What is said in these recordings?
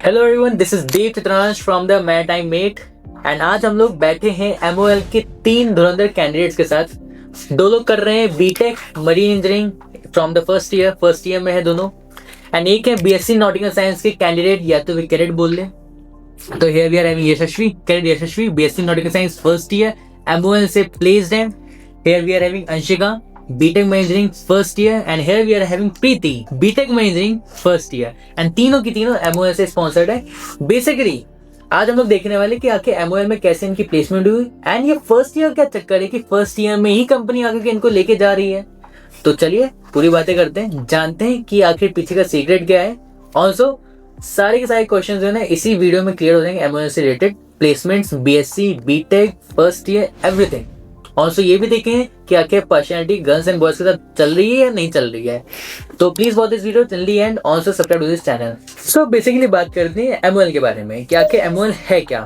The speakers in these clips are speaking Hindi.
Hello everyone, this is Dev Chitransh from the maritime mate and आज हम लोग बैठे हैं एमओएल के 3 धुरंधर कैंडिडेट्स के साथ। 2 लोग कर रहे हैं BTech marine engineering from the first year में है दोनों, एंड एक है बीएससी नॉटिकल साइंस के कैंडिडेट, या तो वे कैडेट बोल ले। तो here we are having Yashasvi, cadet Yashasvi, BSc nautical science first year, MOL से प्लेस्ड है। Here we are having Anshika, BTech में engineering first year, and here we are having Preeti, BTech में इंजीनियरिंग फर्स्ट ईयर, एंड तीनों की तीनों एमओएल से स्पॉन्सर्ड है। बेसिकली आज हम लोग देखने वाले कि आखिर एमओएल में कैसे इनकी प्लेसमेंट हुई, एंड ये फर्स्ट ईयर क्या चक्कर है कि फर्स्ट ईयर में ही कंपनी आकर के इनको लेके जा रही है। तो चलिए पूरी बातें करते हैं, जानते हैं कि आखिर पीछे का सीक्रेट क्या है। ऑल्सो सारे के सारे क्वेश्चन जो है ना इसी वीडियो में क्लियर हो जाएंगे, एमओएल से related placements, BSc, BTech, first year, everything. Also ये भी देखें कि आखिर पर्सनैलिटी गर्ल्स एंड बॉयज के साथ चल रही है या नहीं चल रही है। तो please watch this video till the end, also subscribe to this channel. So basically बात करते हैं एमओएल के बारे में कि आखिर एमओएल है क्या।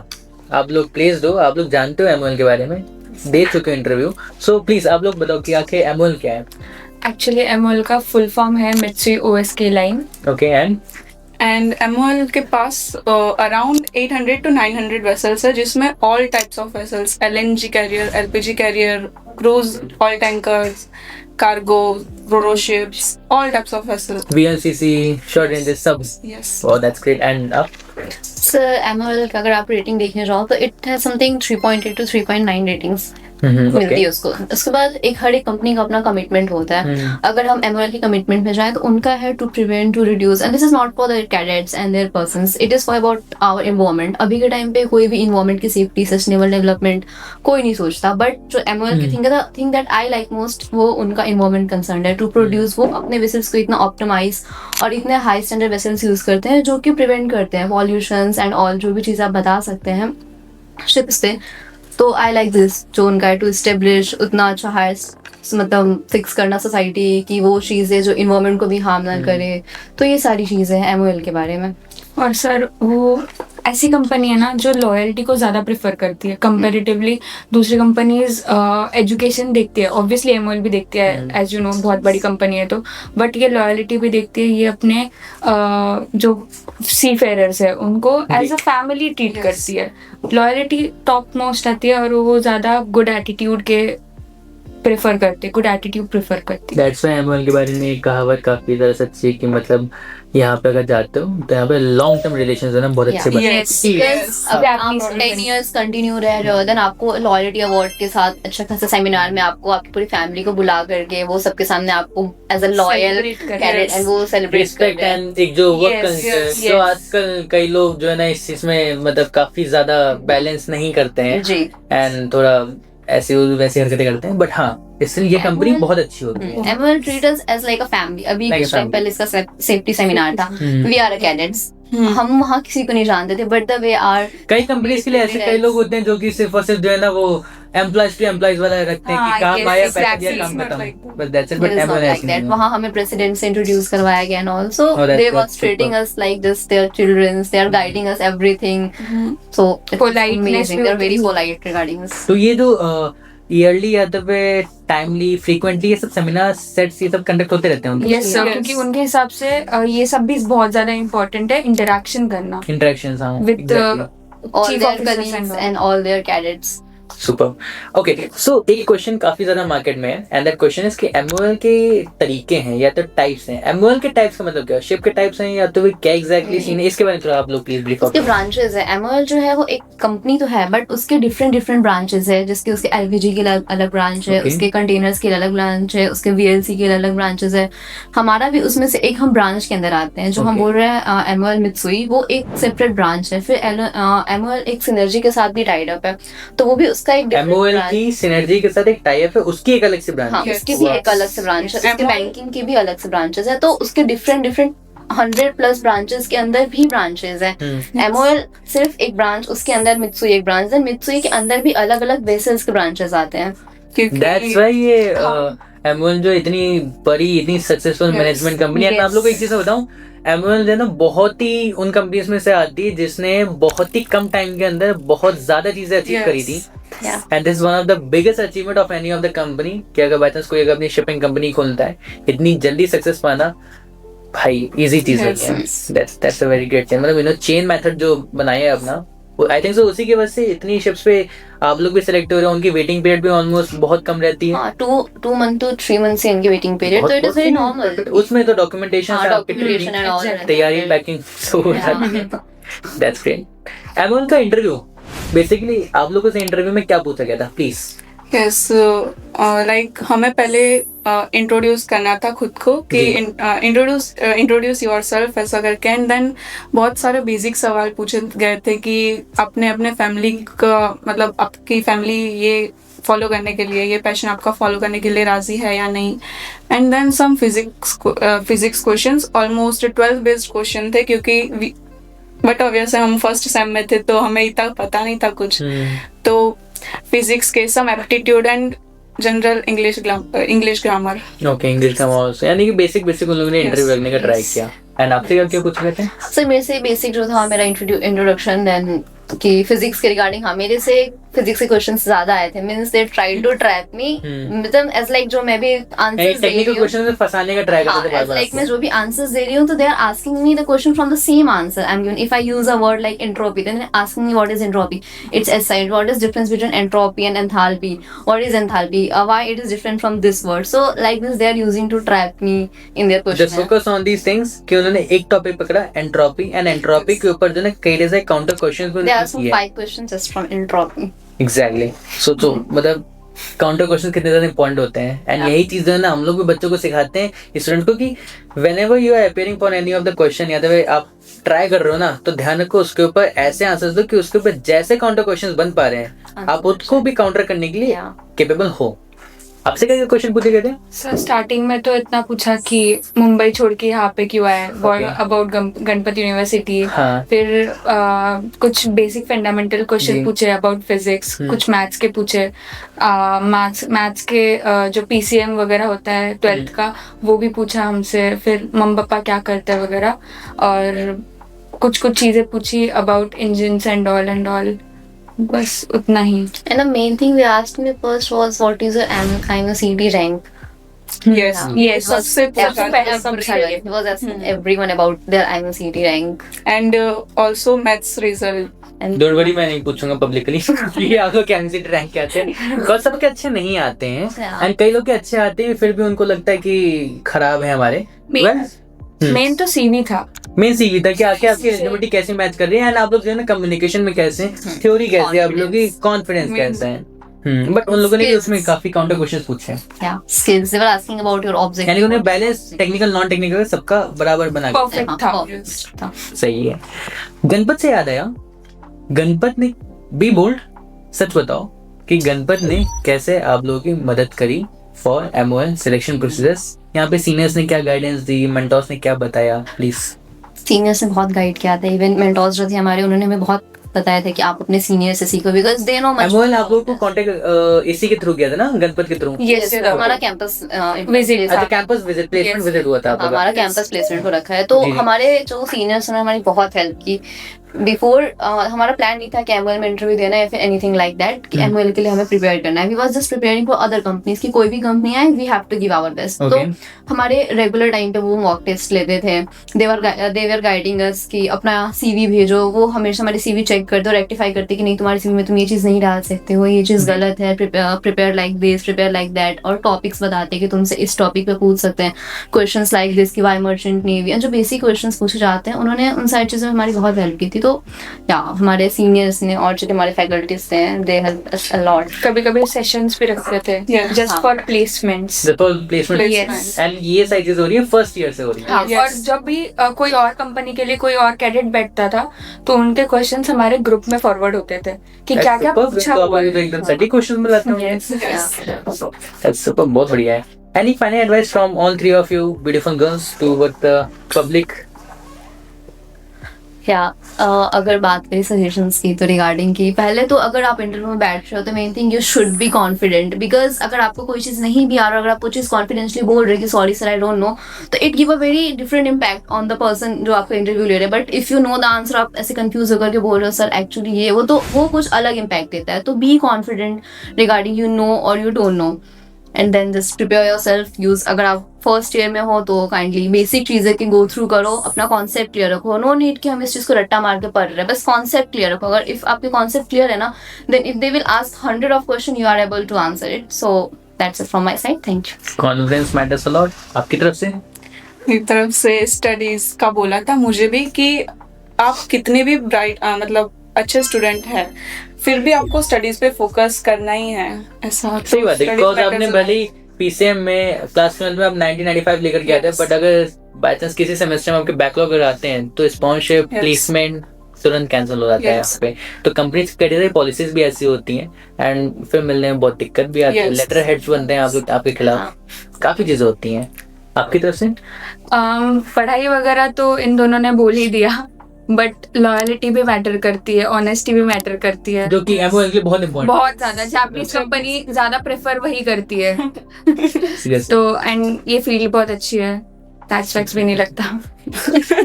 आप लोग प्लीज दो, आप लोग जानते हो एमओएल के बारे में, दे चुके हो इंटरव्यू। सो प्लीज आप लोग बताओ कि आखिर एमओएल क्या है। एक्चुअली एमओएल का फुल फॉर्म है Mitsui OSK line, okay, and MOL के पास अराउंड 800 to 900 वेसल्स है, जिसमें all types of vessels, LNG carrier, LPG carrier, cruise oil tankers, cargo, roro ships, all types of vessels, VLCC, short range subs. यस। Oh, that's great. And up? Sir MOL का अगर आप रेटिंग देखने जाओ तो इट है समथिंग 3.8 to 3.9 रेटिंग्स मिलती है उसको। उसके बाद हर एक कंपनी का अपना कमिटमेंट होता है। अगर हम एमओएल की कमिटमेंट में जाए तो उनका है to prevent, to reduce, and this is not for the cadets and their persons, it is for about our environment. अभी के टाइम पे कोई भी एनवायरनमेंट की सेफ्टी, सस्टेनेबल डेवलपमेंट कोई नहीं सोचता, बट जो MOL key thing that I like most वो उनका एनवायरनमेंट कंसर्न है। टू प्रोड्यूस, वो अपने वेसल्स को इतना ऑप्टिमाइज और इतने हाई स्टैंडर्ड वेसल्स यूज करते हैं जो कि प्रिवेंट करते हैं पॉल्यूशन एंड ऑल जो भी चीज़ आप बता सकते हैं शिप्स पे। तो आई लाइक दिस जो उनका है, टू इस्टेब्लिश उतना अच्छा हायर मतलब फिक्स करना सोसाइटी की वो चीज़ें जो इन्वायरमेंट को भी हार्म ना करे। तो ये सारी चीज़ें हैं एमओएल के बारे में। और सर वो ऐसी कंपनी है ना जो लॉयल्टी को ज़्यादा प्रेफर करती है कंपैरेटिवली दूसरी कंपनीज। एजुकेशन देखती है, ऑब्वियसली एमओएल भी देखती है, एज यू नो बहुत बड़ी कंपनी है तो, बट ये लॉयल्टी भी देखती है। ये अपने जो सी फेयरर्स है उनको एज अ फैमिली ट्रीट करती है। लॉयल्टी टॉप मोस्ट आती है और वो ज़्यादा गुड एटीट्यूड के प्रेफर करते, गुड एटीट्यूड प्रेफर करती है। दैट्स व्हाई एमओएल के बारे में एक कहावत काफी ज़्यादा सच्ची है कि मतलब यहाँ पे अगर जाते हो तो यहाँ पे लॉन्ग टर्म रिलेशंस है ना बहुत अच्छे बनते हैं। अब आप 10 years कंटिन्यू रह रहे हो, देन आपको लॉयल्टी अवार्ड के साथ अच्छा खासा सेमिनार में आपको आपकी पूरी फैमिली को बुला करके वो सबके सामने आपको as a loyal cadet and वो सेलिब्रेट रिस्पेक्ट एंड एक जो वर्क कल्चर जो आजकल कई लोग जो है ना इस चीज में मतलब काफी ज्यादा बैलेंस नहीं करते हैं जी, एंड थोड़ा ऐसी वैसी हरकतें करते हैं, बट हाँ इसलिए ये कंपनी बहुत अच्छी होती है। MOL treat us as like a family. अभी Like a कुछ टाइम family. पहले इसका सेफ्टी सेमिनार था, वी आर कैडेट्स, हम वहाँ किसी को नहीं जानते थे, बट द वे आर कई कंपनीज के लिए ऐसे कई लोग होते हैं जो कि सिर्फ और सिर्फ जो है ना वो एम्प्लॉयज टू एम्प्लॉयज वाला रखते हैं कि काम आया पैसा दिया काम खत्म, but that's it. But MOL ऐसे नहीं है। वहाँ हमें प्रेसिडेंट से इंट्रोड्यूस करवाया गया, and also Oh, they that's was treating us like this, their childrens, they are guiding us everything, so Politeness they are very polite regarding us. तो ये जो ईयरली या तो पे टाइमली फ्रीक्वेंटली ये सब सेमिनार सेट्स ये सब कंडक्ट होते रहते हैं उनके यस सर, क्योंकि उनके हिसाब से ये सब भी बहुत ज्यादा इम्पोर्टेंट है, इंटरेक्शन करना इंटरेक्शंस। हाँ, with all Chief their officers colleagues and and all their cadets. Super. Okay, so एक क्वेश्चन काफी ज्यादा मार्केट में है, एंड दैट क्वेश्चन इज कि एमओएल के तरीके हैं या तो टाइप्स हैं। एमओएल के टाइप्स का मतलब क्या है? शिप के टाइप्स हैं या तो फिर क्या एग्जैक्टली सीन है? इसके बारे में थोड़ा आप लोग प्लीज ब्रीफ उसके ब्रांचेस है। एमओएल जो है वो एक कंपनी तो है, बट उसके डिफरेंट ब्रांचेस है, जिसके उसके एलपीजी के अलग ब्रांच है, Okay. उसके कंटेनर्स के अलग ब्रांच है, उसके वीएलसी के अलग ब्रांचेस है। हमारा भी उसमें से एक हम ब्रांच के अंदर आते हैं, जो हम Okay. बोल रहे हैं एमओएल मित्सुई, वो एक सेपरेट ब्रांच है। फिर एमओएल एक सिनर्जी के साथ भी टाइड अप है, तो वो भी उसका एक एमओएल की सिनर्जी के साथ एक टाई अप है, उसकी एक अलग से ब्रांच हाँ, है। उसकी भी एक अलग से ब्रांच है, उसके बैंकिंग की भी अलग से ब्रांचेस है। तो उसके डिफरेंट 100+ ब्रांचेस के अंदर भी ब्रांचेस हैं। एमओएल सिर्फ एक ब्रांच, उसके अंदर मित्सुई एक ब्रांच है, मित्सुई के अंदर भी अलग अलग वेसल्स के ब्रांचेस आते हैं। दैट्स व्हाई ये एमओएल जो इतनी बड़ी इतनी सक्सेसफुल मैनेजमेंट कंपनी है। मैं आप लोगों को एक चीज बताऊं, एमओएल जो है ना बहुत ही उन कंपनीज में से आती है जिसने बहुत ही कम टाइम के अंदर बहुत ज्यादा चीजें अचीव करी थी। And this one of the biggest achievement of any of the company कि अगर बाय चांस कोई अगर अपनी शिपिंग कंपनी खोलता है, इतनी जल्दी सक्सेस पाना भाई इजी चीज है। Yes. That's a very great chain, मतलब चेन मेथड जो बनाया है अपना, आई थिंक सो उसी की वजह से इतनी शिप्स पे आप लोग भी सिलेक्ट हो रहे हो। उनकी वेटिंग पीरियड भी ऑलमोस्ट बहुत कम रहती है। हाँ, 2 month to 3 months से इनकी वेटिंग पीरियड, तो इट इज वेरी नॉर्मल। उसमें तो डॉक्यूमेंटेशन हाँ, documentation and all रहता है। तैयारी, पैकिंग, सो दैट्स ग्रेट। एमोल का इंटरव्यू, बेसिकली आप लोगों से इंटरव्यू में क्या पूछा गया था, प्लीज? यस, लाइक हमें पहले इंट्रोड्यूस करना था खुद को कि इंट्रोड्यूस योरसेल्फ ऐसा करके, एंड देन बहुत सारे बेसिक सवाल पूछे गए थे कि अपने अपने फैमिली का, मतलब आपकी फैमिली ये फॉलो करने के लिए, ये पैशन आपका फॉलो करने के लिए राजी है या नहीं। And then some physics questions, almost 12 based question थे, क्योंकि बट ऑब्वियसली हम फर्स्ट सेम में थे तो हमें इतना पता नहीं था कुछ। तो फिजिक्स के some aptitude and general English grammar. Okay, English grammar, यानी कि बेसिक उन लोगों ने इंटरव्यू लगने का ट्राई किया। एंड आपसे क्या पूछ रहे थे? सर मेरे से बेसिक जो था मेरा इंट्रोडक्शन, देन कि फिजिक्स के रिगार्डिंग, हाँ मेरे से फिजिक्स के क्वेश्चंस ज्यादा आए थे, means they tried to trap me, मतलब एज लाइक जो मैं भी आंसर्स दे रही हूं, टेक्निकल क्वेश्चन में फंसाने का ट्राई करते थे बार-बार। लाइक मैं जो भी आंसर्स दे रही हूं तो they are asking me the question from the same answer I am given. If I use a word like entropy, then asking me what is entropy, it's SI, what is difference between entropy and enthalpy, what is enthalpy, why it is different from this word. So like this they are using to trap me in their question. Just focus on these things कि उन्होंने एक टॉपिक पकड़ा एंट्रोपी, एंड एंट्रोपी के ऊपर जो है कई सारे काउंटर क्वेश्चंस भी दे आर किए। 5 questions just from entropy. Exactly, so तो मतलब काउंटर क्वेश्चन कितने ज्यादा इंपॉर्टेंट होते हैं। एंड यही चीज जो है ना हम लोग भी बच्चों को सिखाते हैं, स्टूडेंट को, कि whenever you are appearing for any of the question, या तो आप ट्राई कर रहे हो ना, तो ध्यान रखो उसके ऊपर ऐसे आंसर्स दो कि उसके ऊपर जैसे काउंटर क्वेश्चंस बन पा रहे हैं आप उसको भी काउंटर करने के लिए केपेबल हो। आपसे क्या क्वेश्चन पूछे गए थे? सर स्टार्टिंग में तो इतना पूछा कि मुंबई छोड़ के यहाँ पे क्यों आए, अबाउट गणपति यूनिवर्सिटी। हाँ। फिर कुछ बेसिक फंडामेंटल क्वेश्चन पूछे अबाउट फिजिक्स, कुछ मैथ्स के पूछे, मैथ्स के जो पीसीएम वगैरह होता है 12th का वो भी पूछा हमसे। फिर मम्मी पापा क्या करते हैं वगैरह, और कुछ चीजें पूछी अबाउट इंजिन्स एंड ऑल, बस उतना ही। And the main thing they asked me first was what is your IMCD rank? Yes, Yes, सबसे He was asking everyone about their IMCD rank. And also maths result. And don't worry, मैं नहीं पूछूंगा पब्लिकली ये आपको कैंसिल रैंक क्या आते हैं, बिकॉज सबके अच्छे नहीं आते हैं। Yeah. एंड कई लोग के अच्छे आते हैं फिर भी उनको लगता है कि खराब है हमारे। मेन तो सीवी था, मेन सीवी था कि आके आपकी एलिजिबिलिटी कैसे मैच कर रही है, एंड आप लोग जो है ना कम्युनिकेशन में कैसे, थ्योरी कैसे, आप लोग की कॉन्फिडेंस कैसा है। बट उन लोगों ने भी उसमें काफी काउंटर क्वेश्चंस पूछे हैं। yeah, skills. They were asking about your object. यानी उन्हें बैलेंस टेक्निकल नॉन टेक्निकल सबका बराबर बना के। परफेक्ट था। सही है। गणपत से याद आया, गणपत ने बी बोल्ड, सच बताओ कि गणपत ने कैसे आप लोगों की मदद करी फॉर एमओएल सिलेक्शन प्रोसीजर्स। यहाँ पे सीनियर्स ने क्या गाइडेंस दी, मेंटोर्स ने क्या बताया, प्लीज? सीनियर्स ने बहुत गाइड किया था, इवन मेंटोर्स जो थे हमारे उन्होंने हमें बहुत बताया था कि आप अपने सीनियर से सीखो, because they know much. MOL आप लोगों को कांटेक्ट इसी के थ्रू किया था ना, गणपत के थ्रू? Yes, हमारा कैंपस विजिट अच्छा, कैंपस विजिट, प्लेसमेंट विजिट हुआ था आपका? हमारा कैंपस प्लेसमेंट हो रखा है, तो जी। हमारे जो सीनियर्स ने हमारी बहुत हेल्प की। बिफोर हमारा प्लान नहीं था कि एमओएल में इंटरव्यू देना है या फिर एनीथिंग लाइक दैट, कि एमओएल के लिए हमें प्रिपेयर करना है। We was just preparing for other companies की कोई भी कंपनी आए, we have to give our best. तो हमारे रेगुलर टाइम पे वो मॉक टेस्ट लेते थे, दे वर गाइडिंग अस कि अपना सीवी भेजो। वो हमेशा हमारी सीवी चेक करते और रेक्टिफाई करते कि नहीं तुम्हारी सीवी में तुम ये चीज़ नहीं डाल सकते हो, ये चीज़ गलत है, prepare like this, prepare like that, और टॉपिक्स बताते कि तुमसे इस टॉपिक पे पूछ सकते हैं क्वेश्चंस लाइक दिस कि वाई मर्चेंट नेवी, जो बेसिक क्वेश्चंस पूछे जाते हैं उन्होंने उन सारी चीज़ों में हमारी बहुत हेल्प की थी। तो या हमारे सीनियर्स ने और जो हमारे फैकल्टीज थे, they help us a lot. कभी सेशंस भी रखते थे just for placements. Placement, and ये सारी चीजें हो रही है फर्स्ट ईयर से हो रही है। हाँ, और जब भी कोई और कंपनी के लिए कोई और कैडेट बैठता था तो उनके क्वेश्चंस हमारे ग्रुप में फॉरवर्ड होते थे कि क्या क्या पूछा हुआ है। तो एकदम सटीक क्वेश्चन मिलाते हैं। That's super, बहुत बढ़िया है। Any final advice from all three of you beautiful girls to what the public? क्या अगर बात करें सजेशंस की तो रिगार्डिंग की, पहले तो अगर आप इंटरव्यू में बैठ रहे हो तो main thing you should be confident, because अगर आपको कोई चीज़ नहीं भी आ रहा, अगर आप वो चीज़ कॉन्फिडेंटली बोल रहे कि sorry sir I don't know, तो it give a very different impact on the person जो आपका इंटरव्यू ले रहे हैं। But if you know the answer, आप ऐसे कंफ्यूज होकर के बोल रहे हो सर एक्चुअली ये वो, तो वो कुछ अलग इम्पैक्ट देता है। तो be confident regarding you know और you don't know. And then just prepare yourself, use, अगर आप फर्स्ट ईयर में हो तो काइंडली बेसिक चीजें की गो थ्रू करो, अपना कॉन्सेप्ट क्लियर रखो, नो नीड कि हम इस चीज को रट्टा मार के पढ़ रहे हैं, बस कॉन्सेप्ट क्लियर रखो। अगर इफ आपके कॉन्सेप्ट क्लियर है ना, then if they will ask 100 of question you are able to answer it. So that's it from my side, thank you. Confidence matters a lot. आपकी तरफ से? मेरी तरफ से स्टडीज का बोला था मुझे भी कि आप कितने भी ब्राइट मतलब अच्छे स्टूडेंट हैं, फिर भी आपको स्टडीज पे फोकस करना ही है, ऐसा। सही बात है, बिकॉज आपने भले ही पीसीएम में क्लास 12 में आप 90-95 लेकर के आते हैं, बट अगर बाय चांस किसी सेमेस्टर में आपके बैकलॉग आते हैं तो स्पॉन्सरशिप, प्लेसमेंट तुरंत कैंसिल हो जाता है यहाँ पे। तो कंपनी की कई सारी पॉलिसीज भी ऐसी होती हैं एंड फिर मिलने में बहुत दिक्कत भी आती है, लेटर हेड्स बनते हैं आपके खिलाफ, काफी चीजें होती हैं। आपकी तरफ से? पढ़ाई वगैरह तो इन दोनों ने बोल ही दिया, बट लॉयलिटी भी मैटर करती है, ऑनेस्टी भी मैटर करती है, जो कि एमओएल के लिए बहुत इंपॉर्टेंट, बहुत ज्यादा। जापानीज कंपनी ज्यादा प्रेफर वही करती है। है। तो एंड ये फील्ड बहुत अच्छी है, टैक्स वैक्स भी नहीं लगता।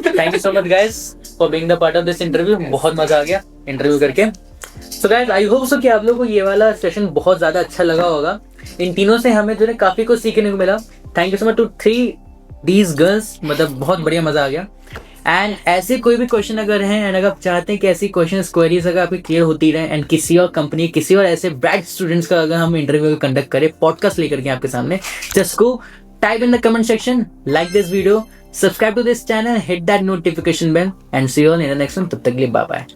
Thank you so much guys for being the part of this interview. बहुत मजा आ गया इंटरव्यू करके। So guys, I hope so कि आप लोगों को ये वाला सेशन बहुत ज्यादा अच्छा लगा होगा। इन तीनों से हमें जो है काफी कुछ सीखने को मिला। Thank you so much to 3 these girls, मतलब बहुत बढ़िया मजा आ गया। एंड ऐसे कोई भी क्वेश्चन अगर हैं एंड अगर आप चाहते हैं कि ऐसी क्वेश्चंस क्वेरीज अगर आपकी क्लियर होती रहे एंड किसी और कंपनी, किसी और ऐसे ब्राइट स्टूडेंट्स का अगर हम इंटरव्यू कंडक्ट करें पॉडकास्ट लेकर के आपके सामने, just go type in the comment section, like this video, subscribe to this channel, hit that notification bell and see you all in the next one. तब तक के लिए बाय बाय।